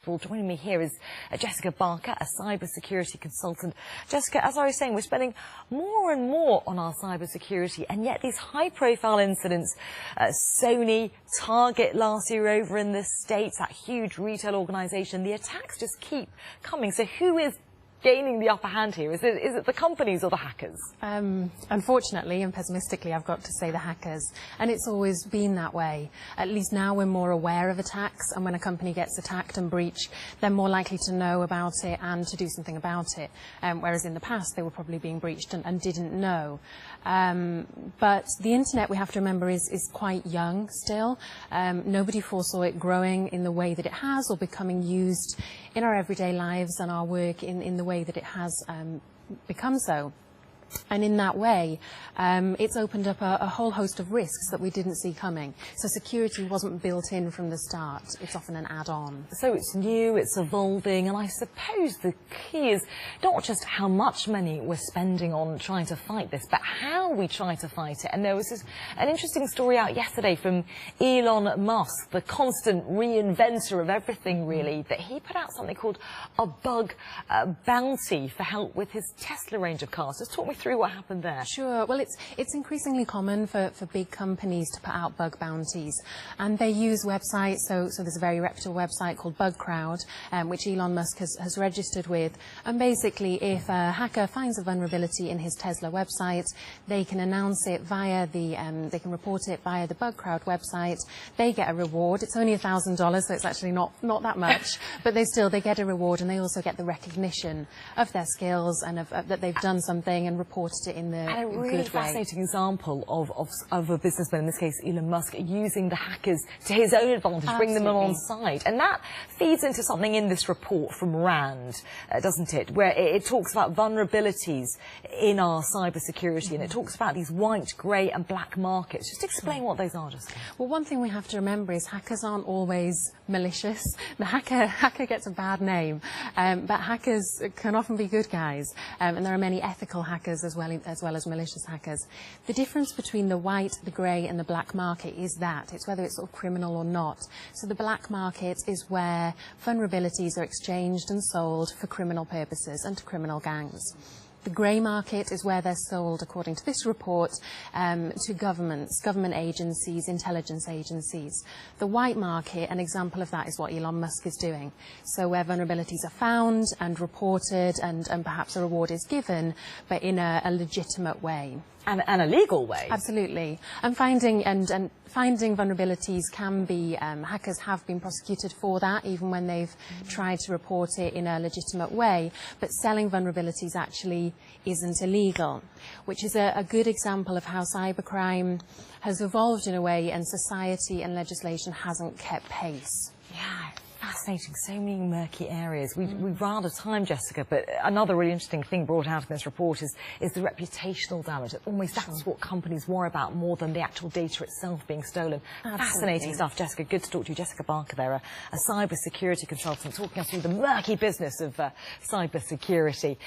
Well, joining me here is Jessica Barker, a cybersecurity consultant. Jessica, as I was saying, we're spending more and more on our cybersecurity, and yet these high-profile incidents, Sony, Target last year over in the States, that huge retail organisation, the attacks just keep coming. So who is gaining the upper hand here? Is it the companies or the hackers? Unfortunately and pessimistically, I've got to say the hackers. And it's always been that way. At least now we're more aware of attacks, and when a company gets attacked and breached, they're more likely to know about it and to do something about it. Whereas in the past, they were probably being breached and didn't know. But the internet, we have to remember, is quite young still. Nobody foresaw it growing in the way that it has, or becoming used in our everyday lives and our work in the way that it has become so. And in that way, it's opened up a whole host of risks that we didn't see coming. So security wasn't built in from the start. It's often an add-on. So it's new, it's evolving, and I suppose the key is not just how much money we're spending on trying to fight this, but how we try to fight it. And there was an interesting story out yesterday from Elon Musk, the constant reinventor of everything, really, that he put out something called a bug bounty for help with his Tesla range of cars. Just talk me through what happened there. Sure. Well, it's increasingly common for big companies to put out bug bounties, and they use websites. So there's a very reputable website called Bugcrowd, which Elon Musk has registered with. And basically, if a hacker finds a vulnerability in his Tesla website, they can announce it via they can report it via the Bugcrowd website. They get a reward. It's only $1,000, so it's actually not that much, but they get a reward, and they also get the recognition of their skills and that they've done something and reported it in the and a really fascinating example of a businessman, in this case Elon Musk, using the hackers to his own advantage, bring them on side. And that feeds into something in this report from RAND, doesn't it, where it talks about vulnerabilities in our cybersecurity, and it talks about these white, grey and black markets. Just explain what those are, Jessica. Well, one thing we have to remember is hackers aren't always malicious. The hacker gets a bad name, but hackers can often be good guys, and there are many ethical hackers as well as malicious hackers. The difference between the white, the grey and the black market is that it's whether it's sort of criminal or not. So the black market is where vulnerabilities are exchanged and sold for criminal purposes and to criminal gangs. The grey market is where they're sold, according to this report, to governments, government agencies, intelligence agencies. The white market, an example of that is what Elon Musk is doing. So where vulnerabilities are found and reported and perhaps a reward is given, but in a legitimate way. And a legal way. Absolutely. And finding vulnerabilities can be, hackers have been prosecuted for that, even when they've tried to report it in a legitimate way. But selling vulnerabilities actually isn't illegal, which is a good example of how cybercrime has evolved in a way and society and legislation hasn't kept pace. Yeah. Fascinating, so many murky areas. We've run out of time, Jessica, but another really interesting thing brought out in this report is the reputational damage. Almost that's what companies worry about more than the actual data itself being stolen. Absolutely. Fascinating stuff, Jessica. Good to talk to you. Jessica Barker there, a cyber security consultant, talking us through the murky business of cyber security.